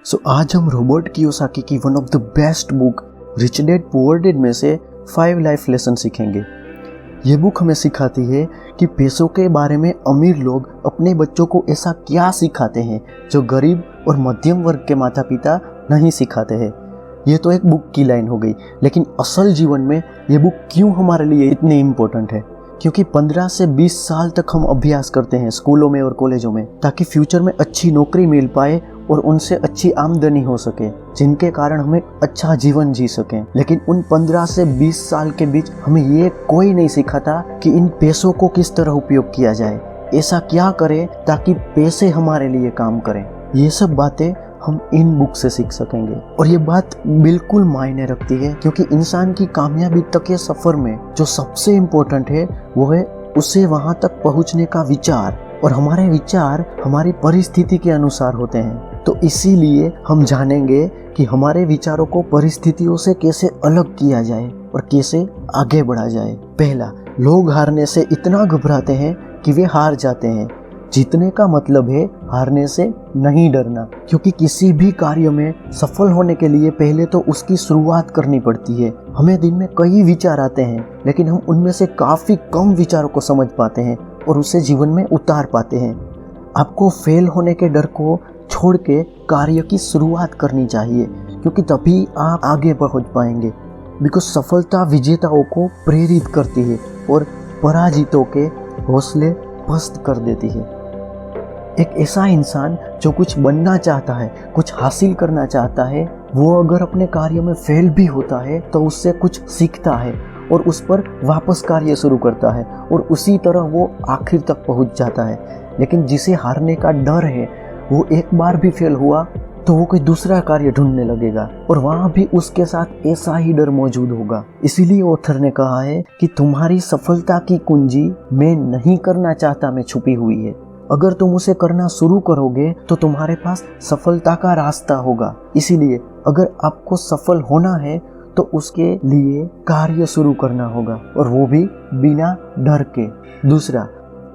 आज हम Robert Kiyosaki की one of the best book rich dad poor dad में से 5 लाइफ लेसन सीखेंगे। ये बुक हमें सिखाती है कि पैसों के बारे में अमीर लोग अपने बच्चों को ऐसा क्या सिखाते हैं जो गरीब और मध्यम वर्ग के माता पिता नहीं सिखाते हैं। ये तो एक बुक की लाइन हो गई, लेकिन असल जीवन में ये बुक क्यों हमारे लिए इतनी इम्पोर्टेंट है? क्योंकि 15 से 20 साल तक हम अभ्यास करते हैं स्कूलों में और कॉलेजों में, ताकि फ्यूचर में अच्छी नौकरी मिल पाए और उनसे अच्छी आमदनी हो सके, जिनके कारण हमें अच्छा जीवन जी सकें। लेकिन उन 15 से 20 साल के बीच हमें ये कोई नहीं सिखाता कि इन पैसों को किस तरह उपयोग किया जाए, ऐसा क्या करें ताकि पैसे हमारे लिए काम करें। ये सब बातें हम इन बुक से सीख सकेंगे। और ये बात बिल्कुल मायने रखती है, क्योंकि इंसान की कामयाबी तक के सफर में जो सबसे इम्पोर्टेंट है वो है उसे वहां तक पहुंचने का विचार। और हमारे विचार हमारी परिस्थिति के अनुसार होते हैं। तो इसीलिए हम जानेंगे कि हमारे विचारों को परिस्थितियों से कैसे अलग किया जाए और कैसे आगे बढ़ा जाए। पहला, लोग हारने से इतना घबराते हैं कि वे हार जाते हैं। जीतने का मतलब है हारने से नहीं डरना, क्योंकि किसी भी कार्य में सफल होने के लिए पहले तो उसकी शुरुआत करनी पड़ती है। हमें दिन में कई विचार आते हैं, लेकिन हम उनमें से काफी कम विचारों को समझ पाते हैं और उसे जीवन में उतार पाते हैं। आपको फेल होने के डर को छोड़ के कार्य की शुरुआत करनी चाहिए, क्योंकि तभी आप आगे पहुंच पाएंगे। बिकॉज सफलता विजेताओं को प्रेरित करती है और पराजितों के हौसले पस्त कर देती है। एक ऐसा इंसान जो कुछ बनना चाहता है, कुछ हासिल करना चाहता है, वो अगर अपने कार्य में फेल भी होता है तो उससे कुछ सीखता है और उस पर वापस कार्य शुरू करता है और उसी तरह वो आखिर तक पहुंच जाता है। लेकिन जिसे हारने का डर है, वो एक बार भी फेल हुआ तो वो कोई दूसरा कार्य ढूंढने लगेगा और वहां भी उसके साथ ऐसा ही डर मौजूद होगा। इसीलिए ऑथर ने कहा है कि तुम्हारी सफलता की कुंजी मैं नहीं करना चाहता में छुपी हुई है। अगर तुम उसे करना शुरू करोगे तो तुम्हारे पास सफलता का रास्ता होगा। इसीलिए अगर आपको सफल होना है तो उसके लिए कार्य शुरू करना होगा, और वो भी बिना डर के। दूसरा,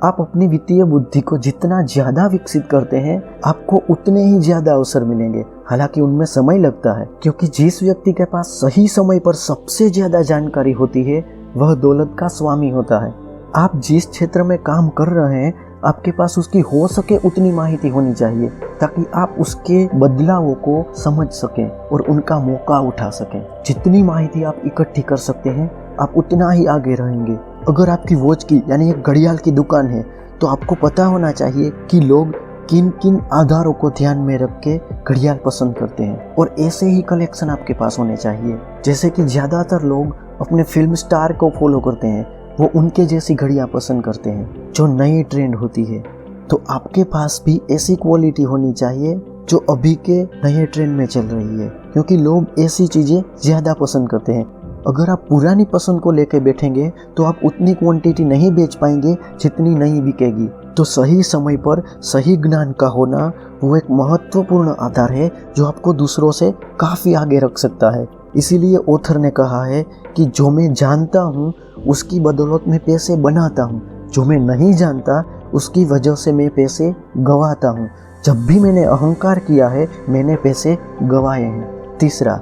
आप अपनी वित्तीय बुद्धि को जितना ज्यादा विकसित करते हैं, आपको उतने ही ज्यादा अवसर मिलेंगे। हालांकि उनमें समय लगता है, क्योंकि जिस व्यक्ति के पास सही समय पर सबसे ज्यादा जानकारी होती है वह दौलत का स्वामी होता है। आप जिस क्षेत्र में काम कर रहे हैं, आपके पास उसकी हो सके उतनी माहिती होनी चाहिए, ताकि आप उसके बदलावों को समझ सकें और उनका मौका उठा सकें। जितनी माहिती आप इकट्ठी कर सकते हैं, आप उतना ही आगे रहेंगे। अगर आपकी वॉच की यानी एक घड़ियाल की दुकान है, तो आपको पता होना चाहिए कि लोग किन किन आधारों को ध्यान में रख के घड़ियाल पसंद करते हैं, और ऐसे ही कलेक्शन आपके पास होने चाहिए। जैसे कि ज्यादातर लोग अपने फिल्म स्टार को फॉलो करते हैं, वो उनके जैसी घड़ियां पसंद करते हैं जो नई ट्रेंड होती है। तो आपके पास भी ऐसी क्वालिटी होनी चाहिए जो अभी के नए ट्रेंड में चल रही है, क्योंकि लोग ऐसी चीजें ज्यादा पसंद करते हैं। अगर आप पुरानी पसंद को लेके बैठेंगे तो आप उतनी क्वांटिटी नहीं बेच पाएंगे जितनी नई बिकेगी। तो सही समय पर सही ज्ञान का होना वो एक महत्वपूर्ण आधार है जो आपको दूसरों से काफी आगे रख सकता है। इसीलिए ऑथर ने कहा है कि जो मैं जानता हूँ उसकी बदौलत में पैसे बनाता हूँ, जो मैं नहीं जानता उसकी वजह से मैं पैसे गंवाता हूँ। जब भी मैंने अहंकार किया है, मैंने पैसे गंवाए हैं। तीसरा,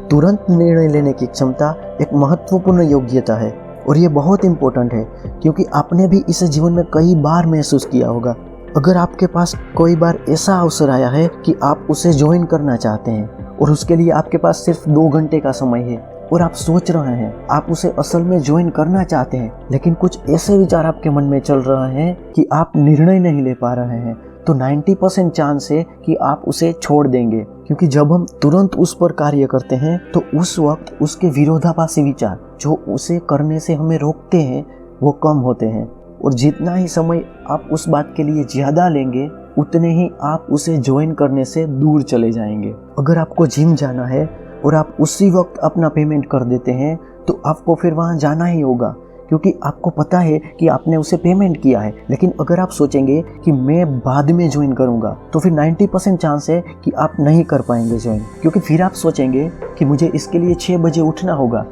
तुरंत निर्णय लेने की क्षमता एक महत्वपूर्ण योग्यता है, और ये बहुत इम्पोर्टेंट है, क्योंकि आपने भी इसे जीवन में कई बार महसूस किया होगा। अगर आपके पास कोई बार ऐसा अवसर आया है कि आप उसे ज्वाइन करना चाहते हैं और उसके लिए आपके पास सिर्फ 2 घंटे का समय है, और आप सोच रहे हैं आप उसे असल में ज्वाइन करना चाहते हैं, लेकिन कुछ ऐसे विचार आपके मन में चल रहे हैं कि आप निर्णय नहीं ले पा रहे हैं, तो 90% चांस है कि आप उसे छोड़ देंगे। क्योंकि जब हम तुरंत उस पर कार्य करते हैं तो उस वक्त उसके विरोधाभासी विचार जो उसे करने से हमें रोकते हैं वो कम होते हैं, और जितना ही समय आप उस बात के लिए ज्यादा लेंगे उतने ही आप उसे ज्वाइन करने से दूर चले जाएंगे। अगर आपको जिम जाना है और आप उसी वक्त अपना पेमेंट कर देते हैं तो आपको फिर वहां जाना ही होगा, क्योंकि आपको पता है कि आपने उसे पेमेंट किया है। लेकिन अगर आप सोचेंगे कि मैं बाद में ज्वाइन करूंगा, तो फिर 90% चांस है कि आप नहीं कर पाएंगे ज्वाइन, क्योंकि फिर आप सोचेंगे कि मुझे इसके लिए 6 बजे उठना होगा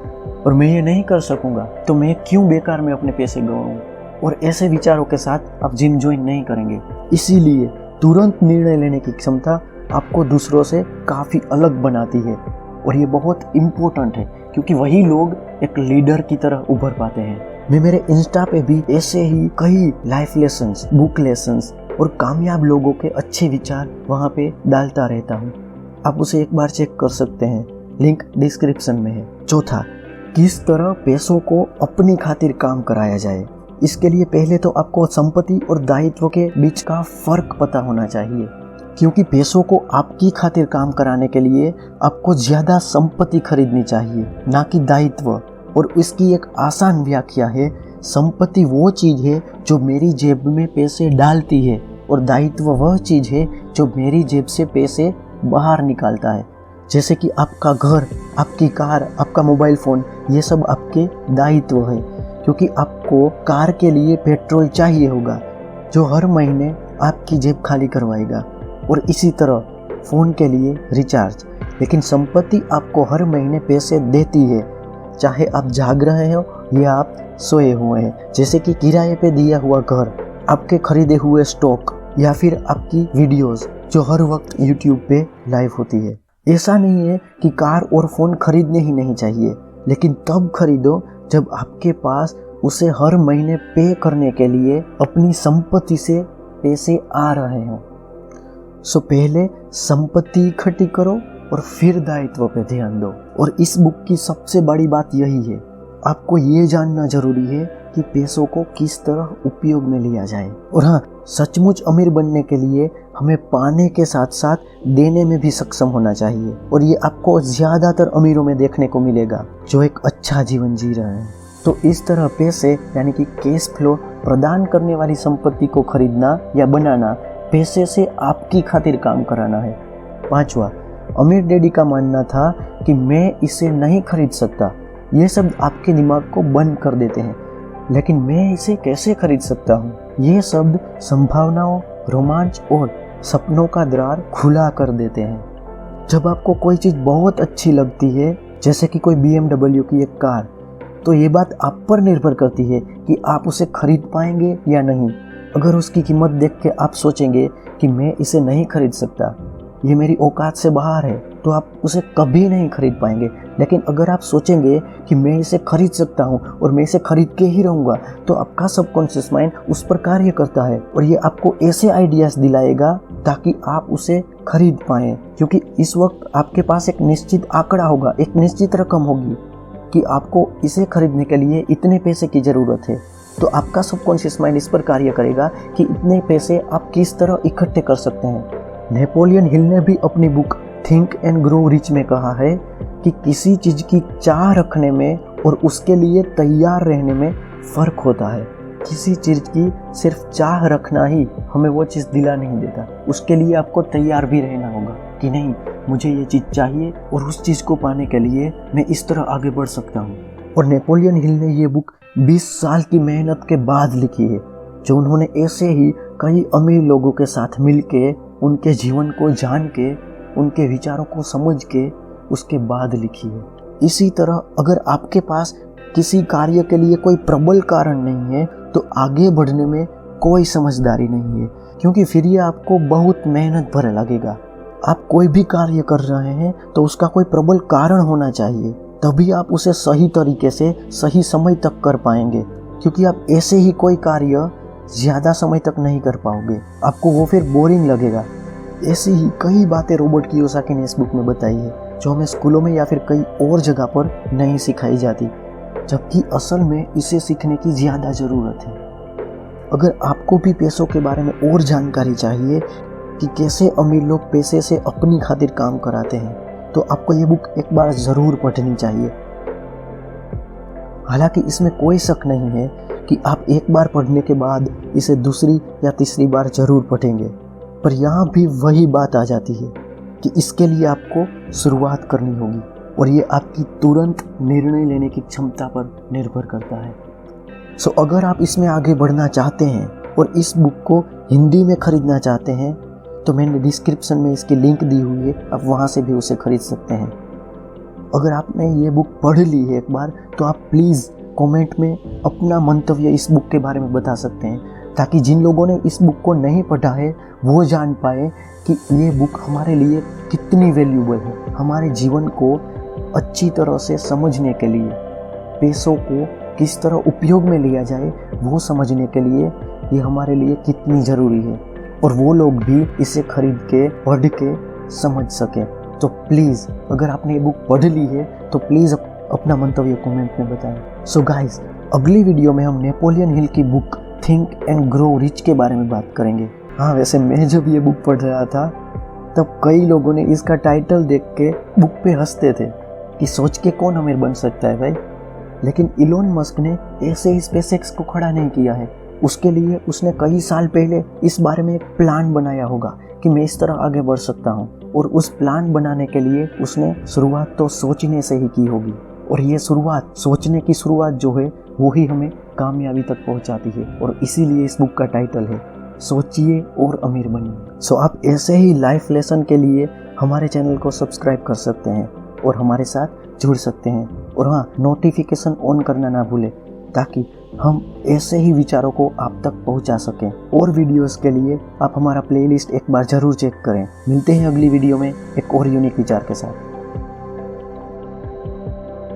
और मैं ये नहीं कर सकूंगा, तो मैं क्यों बेकार में अपने पैसे गंवाऊं। और ऐसे विचारों के साथ आप जिम ज्वाइन नहीं करेंगे। इसीलिए तुरंत निर्णय लेने की क्षमता आपको दूसरों से काफ़ी अलग बनाती है। और ये बहुत इम्पोर्टेंट है क्योंकि वही लोग एक लीडर की तरह उभर पाते हैं। मैं मेरे इंस्टा पे भी ऐसे ही कई लाइफ लेसन्स, बुक लेसन्स और कामयाब लोगों के अच्छे विचार वहाँ पे डालता रहता हूँ। आप उसे एक बार चेक कर सकते हैं, लिंक डिस्क्रिप्शन में है। चौथा, किस तरह पैसों को अपनी खातिर काम कराया जाए। इसके लिए पहले तो आपको संपत्ति और दायित्व के बीच का फर्क पता होना चाहिए, क्योंकि पैसों को आपकी खातिर काम कराने के लिए आपको ज़्यादा संपत्ति खरीदनी चाहिए, ना कि दायित्व। और इसकी एक आसान व्याख्या है, संपत्ति वो चीज़ है जो मेरी जेब में पैसे डालती है और दायित्व वह चीज़ है जो मेरी जेब से पैसे बाहर निकालता है। जैसे कि आपका घर, आपकी कार, आपका मोबाइल फ़ोन, ये सब आपके दायित्व है, क्योंकि आपको कार के लिए पेट्रोल चाहिए होगा जो हर महीने आपकी जेब खाली करवाएगा, और इसी तरह फ़ोन के लिए रिचार्ज। लेकिन संपत्ति आपको हर महीने पैसे देती है, चाहे आप जाग रहे हो या आप सोए हुए हैं। जैसे कि किराए पे दिया हुआ घर, आपके खरीदे हुए स्टॉक, या फिर आपकी वीडियोस जो हर वक्त यूट्यूब पे लाइव होती है। ऐसा नहीं है कि कार और फ़ोन खरीदने ही नहीं चाहिए, लेकिन तब खरीदो जब आपके पास उसे हर महीने पे करने के लिए अपनी संपत्ति से पैसे आ रहे हों। सो पहले संपत्ति इकट्ठी करो और फिर दायित्व पे ध्यान दो। और इस बुक की सबसे बड़ी बात यही है, आपको ये जानना जरूरी है कि पैसों को किस तरह उपयोग में लिया जाए। और हाँ, सचमुच अमीर बनने के लिए हमें पाने के साथ साथ देने में भी सक्षम होना चाहिए। और ये आपको ज़्यादातर अमीरों में देखने को मिलेगा जो एक अच्छा जीवन जी रहे हैं। तो इस तरह पैसे यानी कि कैश फ्लो प्रदान करने वाली संपत्ति को खरीदना या बनाना पैसे से आपकी खातिर काम कराना है। पांचवा, अमीर डैडी का मानना था कि मैं इसे नहीं खरीद सकता। ये शब्द आपके दिमाग को बंद कर देते हैं, लेकिन मैं इसे कैसे खरीद सकता हूँ, ये शब्द संभावनाओं, रोमांच और सपनों का द्वार खुला कर देते हैं। जब आपको कोई चीज़ बहुत अच्छी लगती है, जैसे कि कोई BMW की एक कार, तो ये बात आप पर निर्भर करती है कि आप उसे खरीद पाएंगे या नहीं। अगर उसकी कीमत देख के आप सोचेंगे कि मैं इसे नहीं खरीद सकता, ये मेरी औकात से बाहर है, तो आप उसे कभी नहीं खरीद पाएंगे। लेकिन अगर आप सोचेंगे कि मैं इसे खरीद सकता हूँ और मैं इसे खरीद के ही रहूँगा, तो आपका सबकॉन्शियस माइंड उस पर कार्य करता है और ये आपको ऐसे आइडियाज़ दिलाएगा ताकि आप उसे खरीद पाएँ। क्योंकि इस वक्त आपके पास एक निश्चित आंकड़ा होगा, एक निश्चित रकम होगी कि आपको इसे खरीदने के लिए इतने पैसे की ज़रूरत है। तो आपका सबकॉन्शियस माइंड इस पर कार्य करेगा कि इतने पैसे आप किस तरह इकट्ठे कर सकते हैं। नेपोलियन हिल ने भी अपनी book think and grow rich में कहा है कि किसी चीज़ की चाह रखने में और उसके लिए तैयार रहने में फ़र्क होता है। किसी चीज़ की सिर्फ चाह रखना ही हमें वो चीज़ दिला नहीं देता, उसके लिए आपको तैयार भी रहना होगा कि नहीं, मुझे ये चीज़ चाहिए और उस चीज़ को पाने के लिए मैं इस तरह आगे बढ़ सकता हूँ। और नेपोलियन हिल ने ये बुक 20 साल की मेहनत के बाद लिखी है, जो उन्होंने ऐसे ही कई अमीर लोगों के साथ मिल के, उनके जीवन को जान के, उनके विचारों को समझ के उसके बाद लिखी है। इसी तरह अगर आपके पास किसी कार्य के लिए कोई प्रबल कारण नहीं है, तो आगे बढ़ने में कोई समझदारी नहीं है, क्योंकि फिर ये आपको बहुत मेहनत भरा लगेगा। आप कोई भी कार्य कर रहे हैं तो उसका कोई प्रबल कारण होना चाहिए, तभी आप उसे सही तरीके से सही समय तक कर पाएंगे। क्योंकि आप ऐसे ही कोई कार्य ज़्यादा समय तक नहीं कर पाओगे, आपको वो फिर बोरिंग लगेगा। ऐसी ही कई बातें रॉबर्ट कियोसाकी ने इस बुक में बताई है, जो हमें स्कूलों में या फिर कई और जगह पर नहीं सिखाई जाती, जबकि असल में इसे सीखने की ज़्यादा ज़रूरत है। अगर आपको भी पैसों के बारे में और जानकारी चाहिए कि कैसे अमीर लोग पैसे से अपनी खातिर काम कराते हैं, तो आपको ये बुक एक बार ज़रूर पढ़नी चाहिए। हालांकि इसमें कोई शक नहीं है कि आप एक बार पढ़ने के बाद इसे दूसरी या तीसरी बार ज़रूर पढ़ेंगे, पर यहाँ भी वही बात आ जाती है कि इसके लिए आपको शुरुआत करनी होगी, और ये आपकी तुरंत निर्णय लेने की क्षमता पर निर्भर करता है। सो अगर आप इसमें आगे बढ़ना चाहते हैं और इस बुक को हिंदी में ख़रीदना चाहते हैं, तो मैंने डिस्क्रिप्शन में इसकी लिंक दी हुई है, आप वहाँ से भी उसे ख़रीद सकते हैं। अगर आपने ये बुक पढ़ ली है एक बार, तो आप प्लीज़ कमेंट में अपना मंतव्य इस बुक के बारे में बता सकते हैं। ताकि जिन लोगों ने इस बुक को नहीं पढ़ा है वो जान पाए कि ये बुक हमारे लिए कितनी वैल्यूबल है। हमारे जीवन को अच्छी तरह से समझने के लिए, पैसों को किस तरह उपयोग में लिया जाए वो समझने के लिए ये हमारे लिए कितनी ज़रूरी है, और वो लोग भी इसे खरीद के पढ़ के समझ सकें। तो प्लीज़ अगर आपने ये बुक पढ़ ली है तो प्लीज़ अपना मंतव्य कमेंट में बताएं। सो गाइस, अगली वीडियो में हम नेपोलियन हिल की book think and grow rich के बारे में बात करेंगे। हाँ, वैसे मैं जब ये बुक पढ़ रहा था तब कई लोगों ने इसका टाइटल देख के बुक पे हंसते थे कि सोच के कौन अमीर बन सकता है भाई। लेकिन इलोन मस्क ने ऐसे ही स्पेसएक्स को खड़ा नहीं किया है। उसके लिए उसने कई साल पहले इस बारे में एक प्लान बनाया होगा कि मैं इस तरह आगे बढ़ सकता हूँ, और उस प्लान बनाने के लिए उसने शुरुआत तो सोचने से ही की होगी, और ये शुरुआत, सोचने की शुरुआत जो है वो ही हमें कामयाबी तक पहुँचाती है। और इसीलिए इस बुक का टाइटल है सोचिए और अमीर बनिए। सो आप ऐसे ही लाइफ लेसन के लिए हमारे चैनल को सब्सक्राइब कर सकते हैं और हमारे साथ जुड़ सकते हैं। और हाँ, नोटिफिकेशन ऑन करना ना भूलें ताकि हम ऐसे ही विचारों को आप तक पहुंचा सकें। और वीडियोस के लिए आप हमारा प्लेलिस्ट एक बार ज़रूर चेक करें। मिलते हैं अगली वीडियो में एक और यूनिक विचार के साथ।